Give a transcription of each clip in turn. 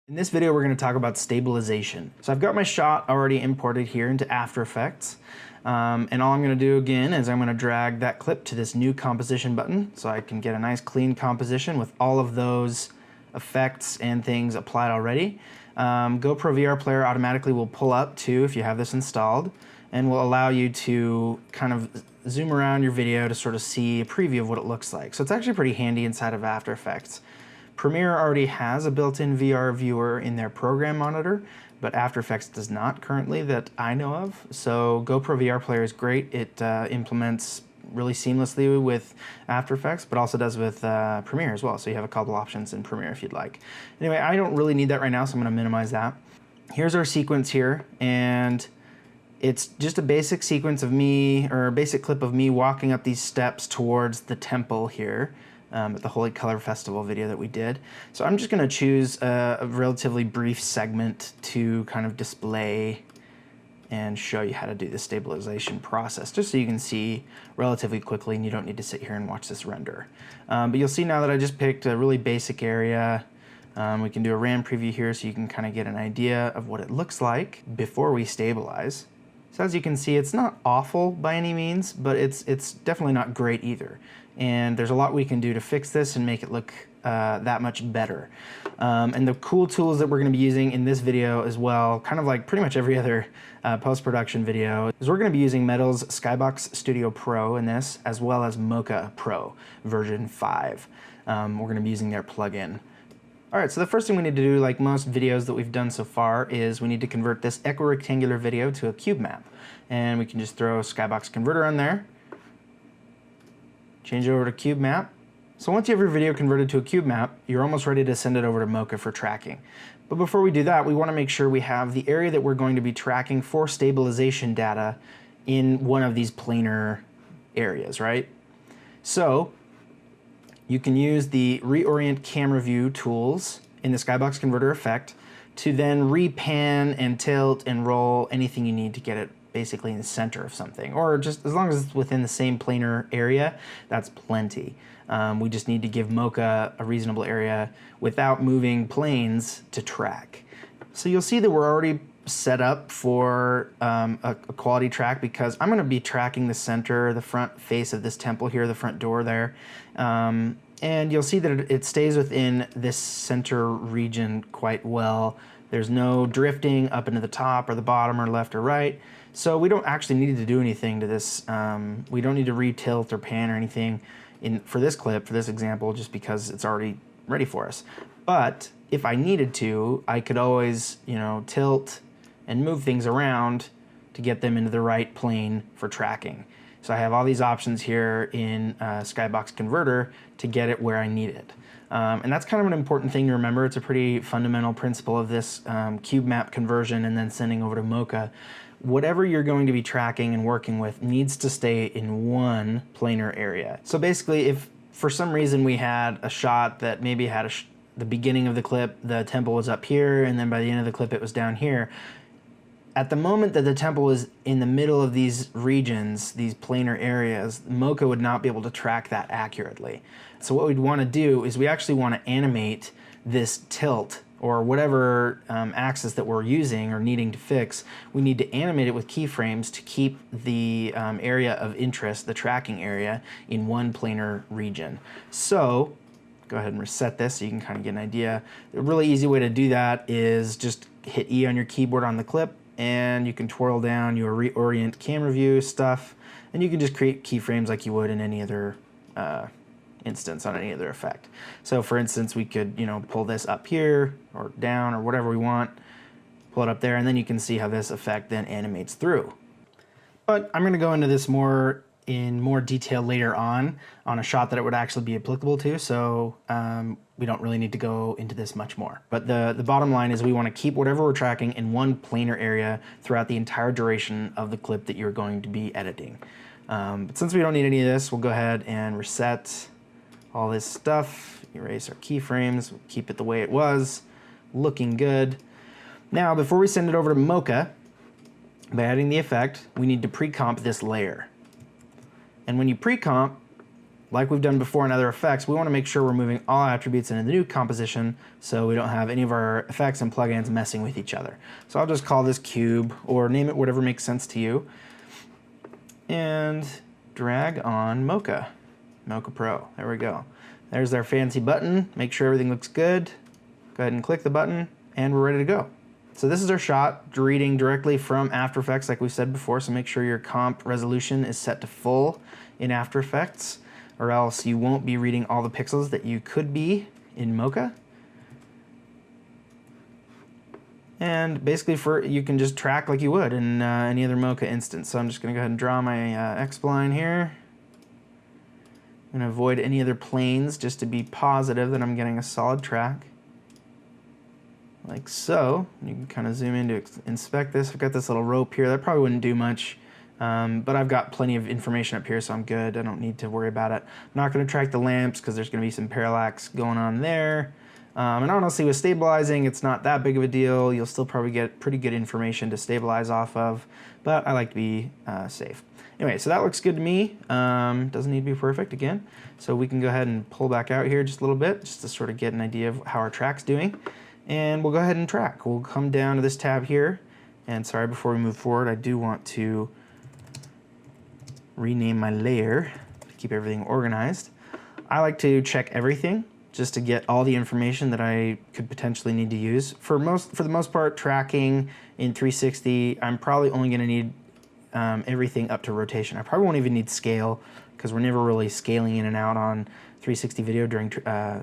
In this video, we're going to talk about stabilization. So I've got my shot already imported here into After Effects. And all I'm going to do again is I'm going to drag that clip to this new composition button so I can get a nice clean composition with all of those effects and things applied already. GoPro VR Player automatically will pull up too if you have this installed, and will allow you to kind of zoom around your video to sort of see a preview of what it looks like. So it's actually pretty handy inside of After Effects. Premiere already has a built-in VR viewer in their program monitor, but After Effects does not currently that I know of. So GoPro VR Player is great. It implements really seamlessly with After Effects, but also does with Premiere as well. So you have a couple options in Premiere if you'd like. Anyway, I don't really need that right now, so I'm going to minimize that. Here's our sequence here, and it's just a basic sequence of me, or a basic clip of me walking up these steps towards the temple here. At the Holy Color Festival video that we did. So I'm just going to choose a relatively brief segment to kind of display and show you how to do the stabilization process, just so you can see relatively quickly and you don't need to sit here and watch this render. But you'll see now that I just picked a really basic area. We can do a RAM preview here so you can kind of get an idea of what it looks like before we stabilize. So as you can see, it's not awful by any means, but it's definitely not great either. And there's a lot we can do to fix this and make it look that much better. And the cool tools that we're going to be using in this video as well, kind of like pretty much every other post-production video, is we're going to be using Metal's Skybox Studio Pro in this, as well as Mocha Pro version 5. We're going to be using their plugin. All right, so the first thing we need to do, like most videos that we've done so far, is we need to convert this equirectangular video to a cube map. And we can just throw a Skybox converter on there, change it over to cube map. So once you have your video converted to a cube map, you're almost ready to send it over to Mocha for tracking. But before we do that, we want to make sure we have the area that we're going to be tracking for stabilization data in one of these planar areas, right? So you can use the reorient camera view tools in the Skybox converter effect to then repan and tilt and roll anything you need to get it basically in the center of something, or just as long as it's within the same planar area, that's plenty. We just need to give Mocha a reasonable area without moving planes to track. So you'll see that we're already set up for a quality track, because I'm going to be tracking the center, the front face of this temple here, the front door there. And you'll see that it stays within this center region quite well. There's no drifting up into the top or the bottom or left or right. So we don't actually need to do anything to this. We don't need to re-tilt or pan or anything for this clip, for this example, just because it's already ready for us. But if I needed to, I could always, tilt and move things around to get them into the right plane for tracking. So I have all these options here in Skybox Converter to get it where I need it. And that's kind of an important thing to remember. It's a pretty fundamental principle of this cube map conversion and then sending over to Mocha. Whatever you're going to be tracking and working with needs to stay in one planar area. So basically, if for some reason we had a shot that maybe had the beginning of the clip, the temple was up here, and then by the end of the clip it was down here, at the moment that the temple was in the middle of these regions, these planar areas, Mocha would not be able to track that accurately. So what we'd want to do is we actually want to animate this tilt, or whatever axis that we're using or needing to fix. We need to animate it with keyframes to keep the area of interest, the tracking area, in one planar region. So go ahead and reset this so you can kind of get an idea. A really easy way to do that is just hit E on your keyboard on the clip, and you can twirl down your reorient camera view stuff, and you can just create keyframes like you would in any other instance on any other effect. So for instance, we could pull this up here or down or whatever we want, pull it up there, and then you can see how this effect then animates through. But I'm going to go into this in more detail later on a shot that it would actually be applicable to, so we don't really need to go into this much more. But the bottom line is we want to keep whatever we're tracking in one planar area throughout the entire duration of the clip that you're going to be editing. But since we don't need any of this, we'll go ahead and reset all this stuff, erase our keyframes, we'll keep it the way it was, looking good. Now, before we send it over to Mocha, by adding the effect, we need to pre-comp this layer. And when you pre-comp, like we've done before in other effects, we want to make sure we're moving all attributes into the new composition so we don't have any of our effects and plugins messing with each other. So I'll just call this cube, or name it whatever makes sense to you, and drag on Mocha Pro. There we go. There's our fancy button. Make sure everything looks good. Go ahead and click the button, and we're ready to go. So this is our shot, reading directly from After Effects like we said before, so make sure your comp resolution is set to full in After Effects, or else you won't be reading all the pixels that you could be in Mocha. And basically you can just track like you would in any other Mocha instance. So I'm just gonna go ahead and draw my X-spline here. I'm gonna avoid any other planes just to be positive that I'm getting a solid track. Like so. You can kind of zoom in to inspect this. I've got this little rope here. That probably wouldn't do much, but I've got plenty of information up here, so I'm good. I don't need to worry about it. I'm not going to track the lamps because there's going to be some parallax going on there. And honestly, with stabilizing, it's not that big of a deal. You'll still probably get pretty good information to stabilize off of, but I like to be safe. Anyway, so that looks good to me. Doesn't need to be perfect again. So we can go ahead and pull back out here just a little bit just to sort of get an idea of how our track's doing. And we'll go ahead and track. We'll come down to this tab here. And sorry, before we move forward, I do want to rename my layer to keep everything organized. I like to check everything just to get all the information that I could potentially need to use. For the most part, tracking in 360, I'm probably only going to need everything up to rotation. I probably won't even need scale because we're never really scaling in and out on 360 video during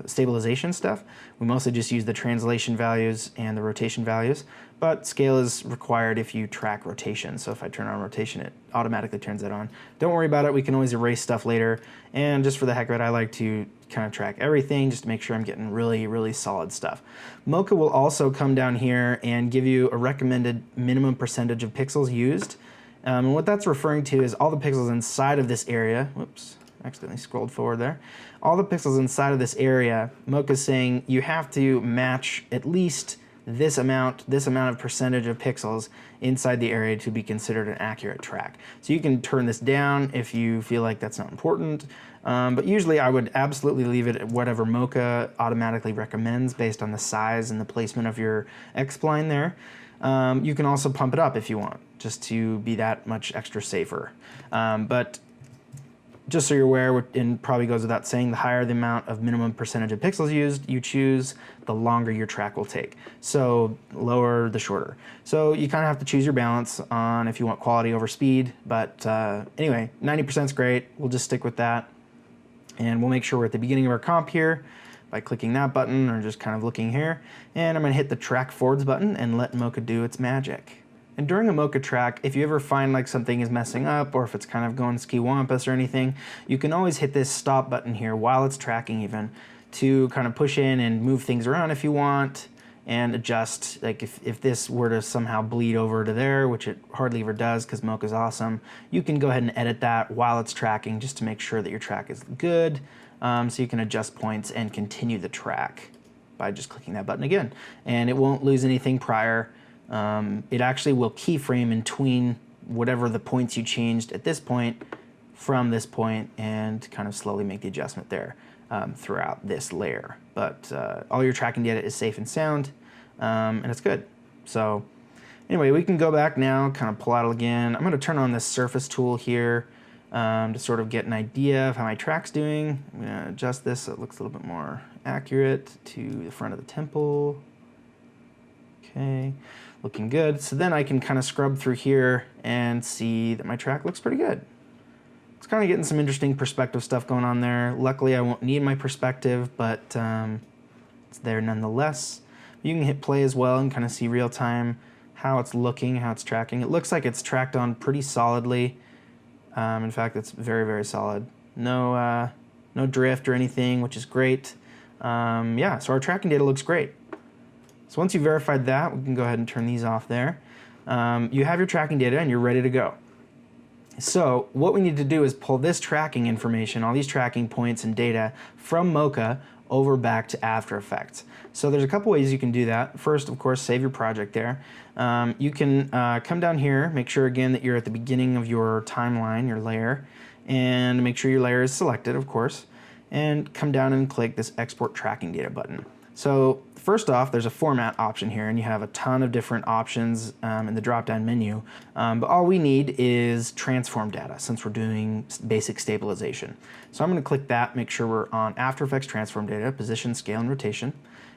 stabilization stuff. We mostly just use the translation values and the rotation values, but scale is required if you track rotation. So if I turn on rotation, it automatically turns that on. Don't worry about it. We can always erase stuff later. And just for the heck of it, I like to kind of track everything just to make sure I'm getting really, really solid stuff. Mocha will also come down here and give you a recommended minimum percentage of pixels used. And what that's referring to is all the pixels inside of this area. Whoops. Accidentally scrolled forward there. All the pixels inside of this area, Mocha's saying you have to match at least this amount of percentage of pixels inside the area to be considered an accurate track. So you can turn this down if you feel like that's not important, but usually I would absolutely leave it at whatever Mocha automatically recommends based on the size and the placement of your X-spline there. You can also pump it up if you want, just to be that much extra safer. But just so you're aware, and probably goes without saying, the higher the amount of minimum percentage of pixels used you choose, the longer your track will take. So lower, the shorter. So you kind of have to choose your balance on if you want quality over speed. But anyway, 90% is great. We'll just stick with that. And we'll make sure we're at the beginning of our comp here by clicking that button or just kind of looking here. And I'm going to hit the track forwards button and let Mocha do its magic. And during a Mocha track, if you ever find like something is messing up or if it's kind of going ski-wampus or anything, you can always hit this stop button here while it's tracking even to kind of push in and move things around if you want and adjust. Like if this were to somehow bleed over to there, which it hardly ever does because Mocha's awesome, you can go ahead and edit that while it's tracking just to make sure that your track is good. So you can adjust points and continue the track by just clicking that button again. And it won't lose anything prior. It actually will keyframe in between whatever the points you changed at this point from this point and kind of slowly make the adjustment there throughout this layer. But all your tracking data is safe and sound, and it's good. So anyway, we can go back now, kind of pull out again. I'm going to turn on this surface tool here to sort of get an idea of how my track's doing. I'm going to adjust this so it looks a little bit more accurate to the front of the temple. Okay, looking good. So then I can kind of scrub through here and see that my track looks pretty good. It's kind of getting some interesting perspective stuff going on there. Luckily, I won't need my perspective, but it's there nonetheless. You can hit play as well and kind of see real time how it's looking, how it's tracking. It looks like it's tracked on pretty solidly. In fact, it's very, very solid. No drift or anything, which is great. Yeah, so our tracking data looks great. So once you've verified that, we can go ahead and turn these off there. You have your tracking data and you're ready to go. So what we need to do is pull this tracking information, all these tracking points and data from Mocha over back to After Effects. So there's a couple ways you can do that. First, of course, save your project there. You can come down here, make sure again that you're at the beginning of your timeline, your layer, and make sure your layer is selected, of course. and come down and click this Export Tracking Data button. So first off, there's a format option here, and you have a ton of different options in the drop-down menu. But all we need is transform data since we're doing basic stabilization. So I'm going to click that, make sure we're on After Effects transform data, position, scale, and rotation.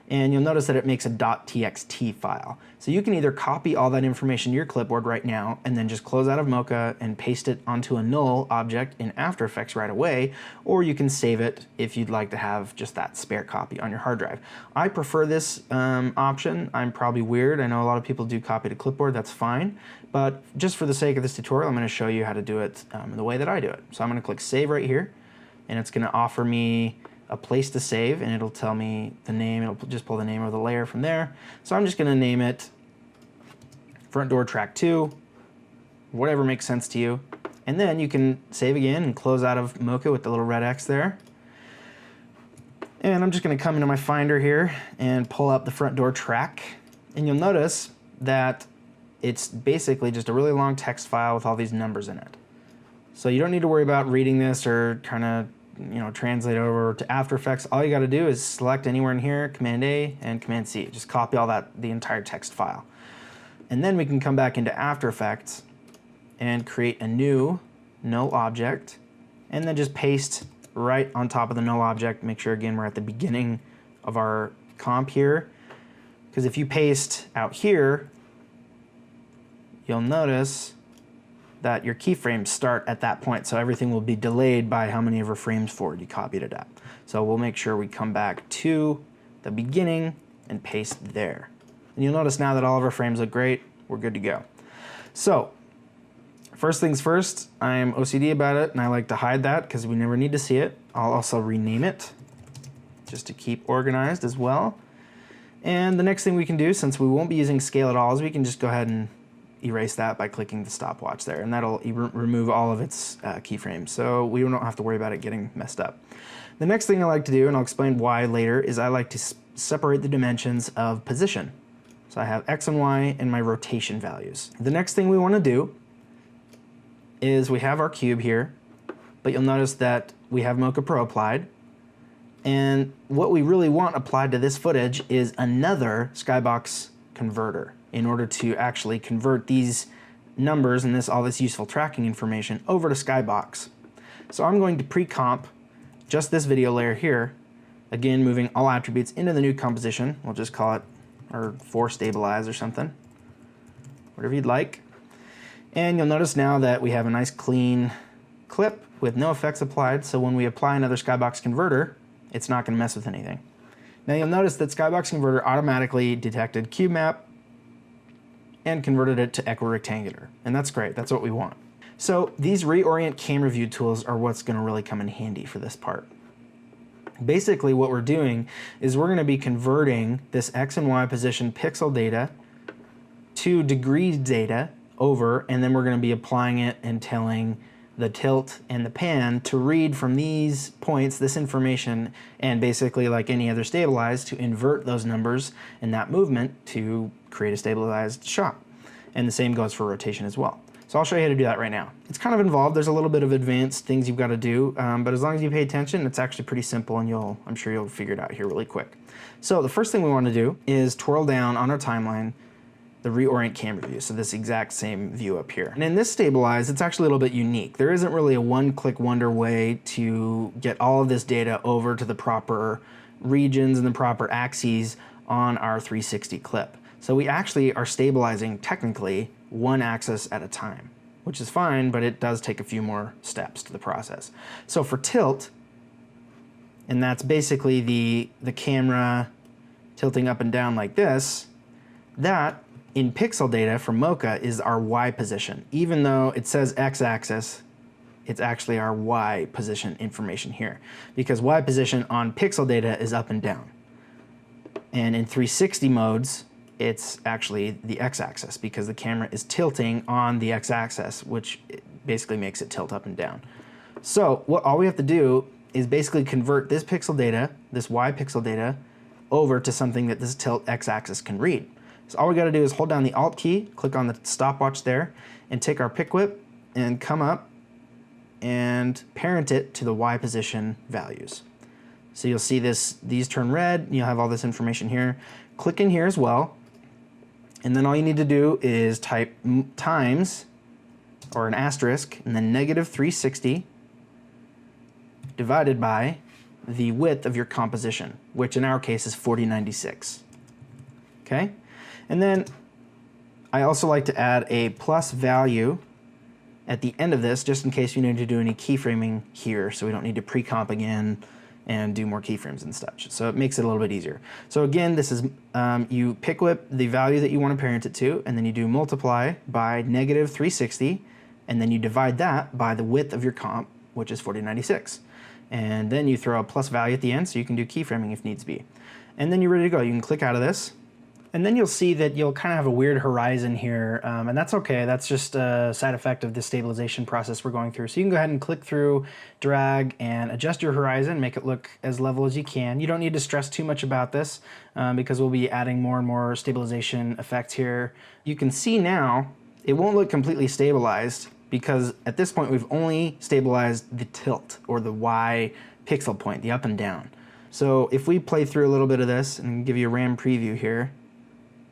And you'll notice that it makes a .txt file. So you can either copy all that information to your clipboard right now and then just close out of Mocha and paste it onto a null object in After Effects right away, or you can save it if you'd like to have just that spare copy on your hard drive. I prefer this option. I'm probably weird. I know a lot of people do copy to clipboard, that's fine. But just for the sake of this tutorial, I'm going to show you how to do it the way that I do it. So I'm going to click Save right here, and it's going to offer me a place to save, and it'll tell me the name. It'll just pull the name of the layer from there. So I'm just going to name it Front Door Track 2, whatever makes sense to you. And then you can save again and close out of Mocha with the little red X there. And I'm just going to come into my Finder here and pull up the Front Door Track. And you'll notice that it's basically just a really long text file with all these numbers in it. So you don't need to worry about reading this or trying to translate over to After Effects. All you got to do is select anywhere in here, Command A and Command C. Just copy all that, the entire text file. And then we can come back into After Effects and create a new null object, and then just paste right on top of the null object. Make sure again we're at the beginning of our comp here, because if you paste out here, you'll notice that your keyframes start at that point, so everything will be delayed by how many ever frames forward you copied it at. So we'll make sure we come back to the beginning and paste there. And you'll notice now that all of our frames look great, we're good to go. So first things first, I'm OCD about it, and I like to hide that because we never need to see it. I'll also rename it just to keep organized as well. And the next thing we can do, since we won't be using scale at all, is we can just go ahead and erase that by clicking the stopwatch there, and that'll remove all of its keyframes, so we don't have to worry about it getting messed up. The next thing I like to do, and I'll explain why later, is I like to separate the dimensions of position. So I have X and Y and my rotation values. The next thing we want to do is we have our cube here, but you'll notice that we have Mocha Pro applied, and what we really want applied to this footage is another skybox converter in order to actually convert these numbers and all this useful tracking information over to skybox. So I'm going to pre-comp just this video layer here, again moving all attributes into the new composition. We'll just call it or for stabilize or something, whatever you'd like. And you'll notice now that we have a nice clean clip with no effects applied, so when we apply another skybox converter, it's not going to mess with anything. Now you'll notice that skybox converter automatically detected cube map and converted it to equirectangular, and that's great, that's what we want. So these reorient camera view tools are what's going to really come in handy for this part. Basically what we're doing is we're going to be converting this X and Y position pixel data to degree data over, and then we're going to be applying it and telling the tilt and the pan to read from these points this information, and basically like any other stabilized to invert those numbers and that movement to create a stabilized shot. And the same goes for rotation as well. So I'll show you how to do that right now. It's kind of involved. There's a little bit of advanced things you've got to do, but as long as you pay attention, it's actually pretty simple, and I'm sure you'll figure it out here really quick. So the first thing we want to do is twirl down on our timeline the reorient camera view, so this exact same view up here. And in this stabilize, it's actually a little bit unique. There isn't really a one-click wonder way to get all of this data over to the proper regions and the proper axes on our 360 clip. So we actually are stabilizing technically one axis at a time, which is fine, but it does take a few more steps to the process. So for tilt, and that's basically the camera tilting up and down like this, that in pixel data from Mocha is our Y position. Even though it says X-axis, it's actually our Y position information here, because Y position on pixel data is up and down. And in 360 modes, it's actually the X-axis, because the camera is tilting on the X-axis, which basically makes it tilt up and down. So all we have to do is basically convert this pixel data, this Y pixel data, over to something that this tilt X-axis can read. So all we got to do is hold down the Alt key, click on the stopwatch there, and take our pick whip and come up and parent it to the Y position values. So you'll see these turn red, you'll have all this information here. Click in here as well, and then all you need to do is type times, or an asterisk, and then -360 divided by the width of your composition, which in our case is 4096. Okay? And then I also like to add a plus value at the end of this, just in case you need to do any keyframing here, so we don't need to pre-comp again and do more keyframes and such. So it makes it a little bit easier. So again, this is, you pick whip the value that you want to parent it to, and then you do multiply by -360, and then you divide that by the width of your comp, which is 4096. And then you throw a plus value at the end, so you can do keyframing if needs be. And then you're ready to go. You can click out of this, and then you'll see that you'll kind of have a weird horizon here, and that's okay. That's just a side effect of the stabilization process we're going through. So you can go ahead and click through, drag, and adjust your horizon, make it look as level as you can. You don't need to stress too much about this because we'll be adding more and more stabilization effects here. You can see now it won't look completely stabilized because at this point we've only stabilized the tilt, or the Y pixel point, the up and down. So if we play through a little bit of this and give you a RAM preview here,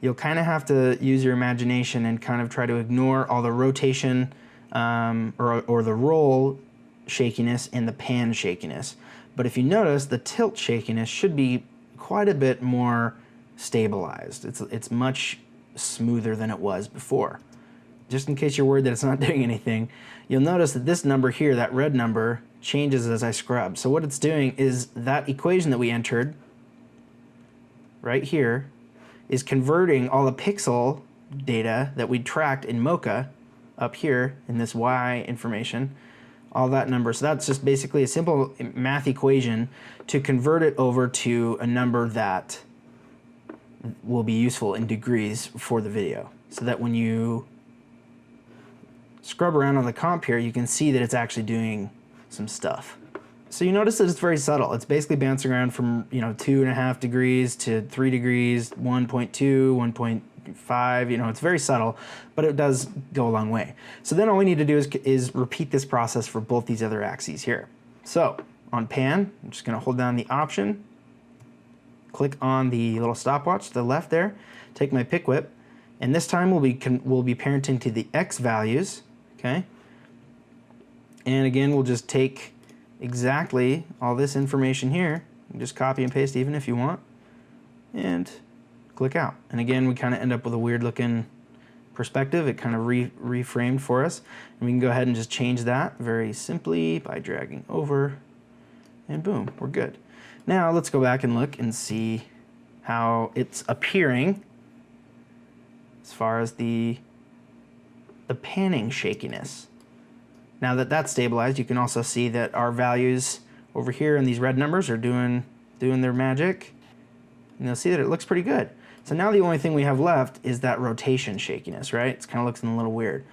you'll kind of have to use your imagination and kind of try to ignore all the rotation or the roll shakiness and the pan shakiness. But if you notice, the tilt shakiness should be quite a bit more stabilized. It's much smoother than it was before. Just in case you're worried that it's not doing anything, you'll notice that this number here, that red number, changes as I scrub. So what it's doing is that equation that we entered right here is converting all the pixel data that we tracked in Mocha up here in this Y information, all that number. So that's just basically a simple math equation to convert it over to a number that will be useful in degrees for the video. So that when you scrub around on the comp here, you can see that it's actually doing some stuff. So you notice that it's very subtle. It's basically bouncing around from 2.5 degrees to 3 degrees, 1.2, 1.5. It's very subtle, but it does go a long way. So then all we need to do is repeat this process for both these other axes here. So on pan, I'm just going to hold down the option, click on the little stopwatch to the left there, take my pick whip, and this time we'll be parenting to the X values. Okay, and again we'll just take exactly all this information here, just copy and paste even if you want, and click out. And again we kind of end up with a weird looking perspective. It kind of reframed for us, and we can go ahead and just change that very simply by dragging over, and boom, we're good. Now let's go back and look and see how it's appearing as far as the panning shakiness. Now that that's stabilized, you can also see that our values over here in these red numbers are doing their magic. And you'll see that it looks pretty good. So now the only thing we have left is that rotation shakiness, right? It kind of looks a little weird.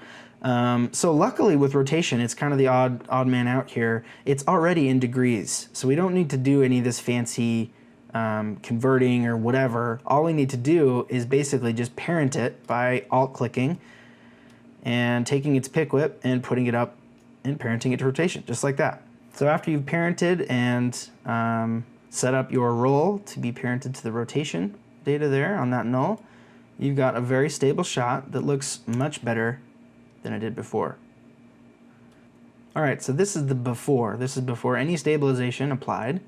So luckily with rotation, it's kind of the odd man out here. It's already in degrees, so we don't need to do any of this fancy converting or whatever. All we need to do is basically just parent it by alt-clicking and taking its pick whip and putting it up and parenting it to rotation, just like that. So after you've parented and set up your roll to be parented to the rotation data there on that null, you've got a very stable shot that looks much better than it did before. All right, so this is the before. This is before any stabilization applied.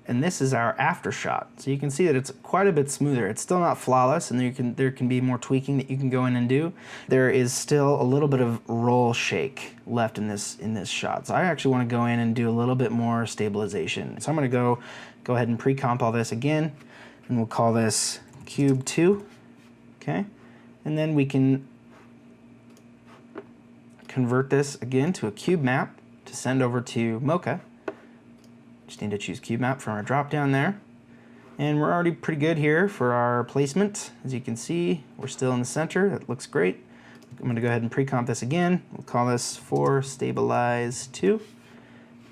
And this is our after shot. So you can see that it's quite a bit smoother. It's still not flawless, and there can be more tweaking that you can go in and do. There is still a little bit of roll shake left in this shot. So I actually want to go in and do a little bit more stabilization. So I'm going to go ahead and pre-comp all this again, and we'll call this cube 2. Okay, and then we can convert this again to a cube map to send over to Mocha. Just need to choose cube map from our drop down there. And we're already pretty good here for our placement. As you can see, we're still in the center. That looks great. I'm going to go ahead and pre-comp this again. We'll call this for stabilize 2.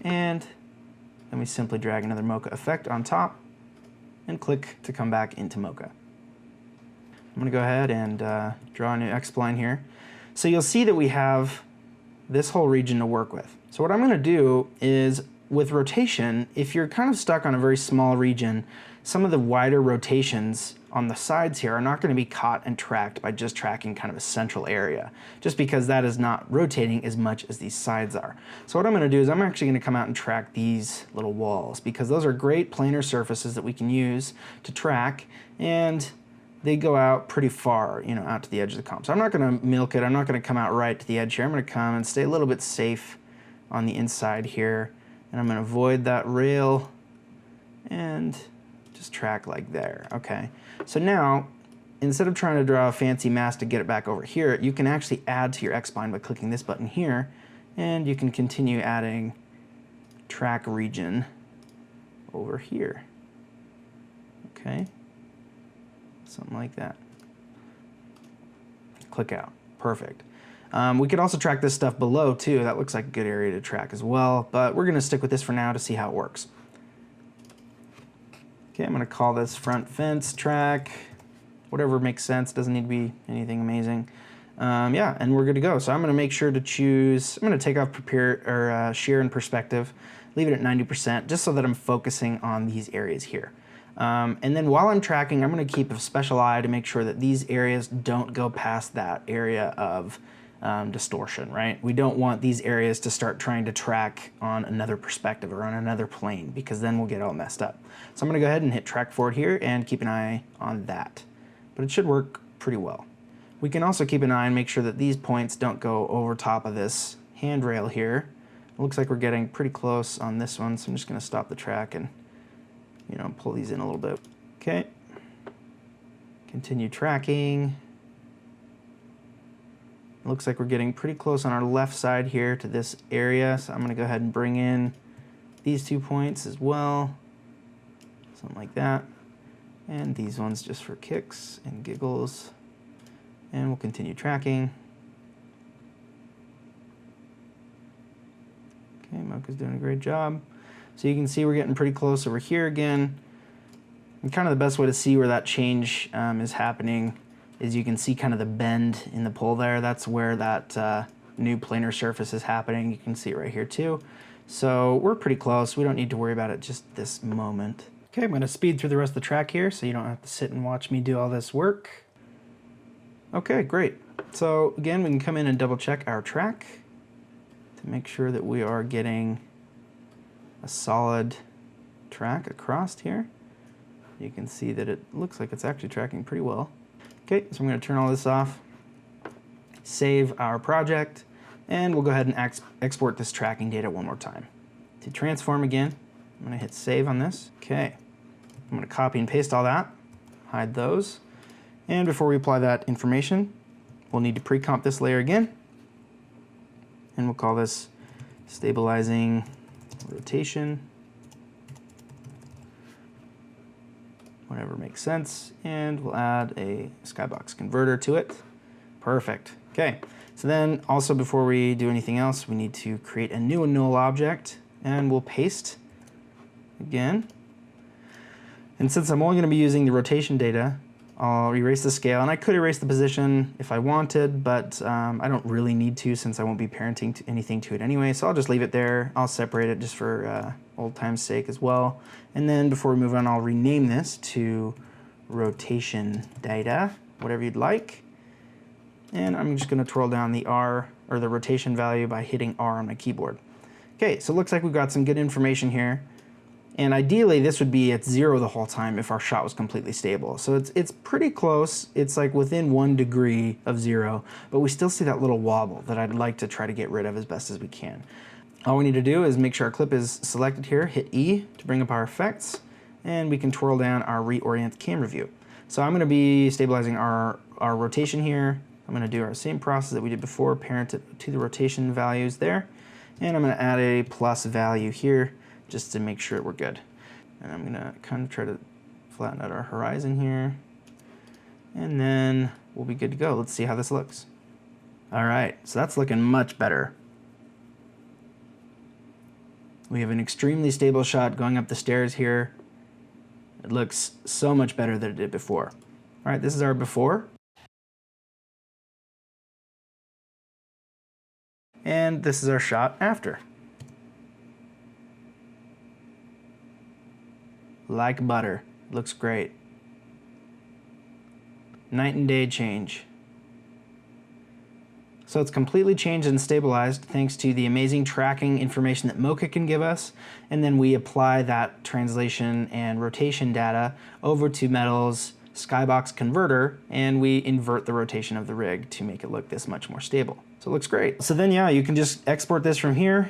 And then we simply drag another Mocha effect on top and click to come back into Mocha. I'm going to go ahead and draw a new X-spline here. So you'll see that we have this whole region to work with. So what I'm going to do is with rotation, if you're kind of stuck on a very small region, some of the wider rotations on the sides here are not going to be caught and tracked by just tracking kind of a central area, just because that is not rotating as much as these sides are. So what I'm going to do is I'm actually going to come out and track these little walls, because those are great planar surfaces that we can use to track, and they go out pretty far, you know, out to the edge of the comp. So I'm not going to milk it. I'm not going to come out right to the edge here. I'm going to come and stay a little bit safe on the inside here, and I'm going to avoid that rail and just track like there. Okay, so now instead of trying to draw a fancy mask to get it back over here, you can actually add to your X-spline by clicking this button here, and you can continue adding track region over here. Okay, something like that. Click out. Perfect. We could also track this stuff below too. That looks like a good area to track as well, but we're going to stick with this for now to see how it works. Okay, I'm going to call this front fence track, whatever makes sense. Doesn't need to be anything amazing. Yeah, and we're good to go. So I'm going to make sure to choose, I'm going to take off shear and perspective, leave it at 90%, just so that I'm focusing on these areas here. And then while I'm tracking, I'm going to keep a special eye to make sure that these areas don't go past that area of distortion, right? We don't want these areas to start trying to track on another perspective or on another plane, because then we'll get all messed up. So I'm going to go ahead and hit track forward here and keep an eye on that. But it should work pretty well. We can also keep an eye and make sure that these points don't go over top of this handrail here. It looks like we're getting pretty close on this one, so I'm just going to stop the track and, you know, pull these in a little bit. Okay. Continue tracking. It looks like we're getting pretty close on our left side here to this area, so I'm going to go ahead and bring in these 2 points as well. Something like that. And these ones just for kicks and giggles. And we'll continue tracking. Okay, Mocha's doing a great job. So you can see we're getting pretty close over here again. And kind of the best way to see where that change is happening is you can see kind of the bend in the pole there. That's where that new planar surface is happening. You can see it right here too. So we're pretty close. We don't need to worry about it just this moment. Okay, I'm going to speed through the rest of the track here so you don't have to sit and watch me do all this work. Okay, great. So again, we can come in and double check our track to make sure that we are getting a solid track across here. You can see that it looks like it's actually tracking pretty well. Okay, so I'm going to turn all this off, save our project, and we'll go ahead and export this tracking data one more time. To transform again, I'm going to hit save on this. Okay, I'm going to copy and paste all that, hide those, and before we apply that information, we'll need to pre-comp this layer again, and we'll call this stabilizing rotation, whatever makes sense, and we'll add a skybox converter to it. Perfect. Okay, so then also before we do anything else, we need to create a new null object, and we'll paste again. And since I'm only going to be using the rotation data, I'll erase the scale, and I could erase the position if I wanted, but I don't really need to since I won't be parenting anything to it anyway, so I'll just leave it there. I'll separate it just for old time's sake as well. And then before we move on, I'll rename this to rotation data, whatever you'd like. And I'm just going to twirl down the R, or the rotation value, by hitting R on my keyboard. Okay, so it looks like we've got some good information here. And ideally, this would be at 0 the whole time if our shot was completely stable. So it's pretty close. It's like within 1 degree of 0, but we still see that little wobble that I'd like to try to get rid of as best as we can. All we need to do is make sure our clip is selected here, hit E to bring up our effects, and we can twirl down our reorient camera view. So I'm going to be stabilizing our rotation here. I'm going to do our same process that we did before, parent it to the rotation values there, and I'm going to add a plus value here, just to make sure we're good. And I'm gonna kind of try to flatten out our horizon here. And then we'll be good to go. Let's see how this looks. All right, so that's looking much better. We have an extremely stable shot going up the stairs here. It looks so much better than it did before. All right, this is our before. And this is our shot after. like butter. Looks great. Night and day change. So it's completely changed and stabilized thanks to the amazing tracking information that Mocha can give us, and then we apply that translation and rotation data over to Metal's skybox converter, and we invert the rotation of the rig to make it look this much more stable. So it looks great. So then yeah, you can just export this from here,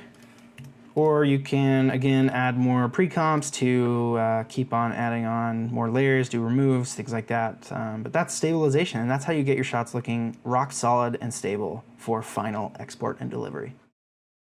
or you can again add more pre-comps to keep on adding on more layers, do removes, things like that. But that's stabilization, and that's how you get your shots looking rock solid and stable for final export and delivery.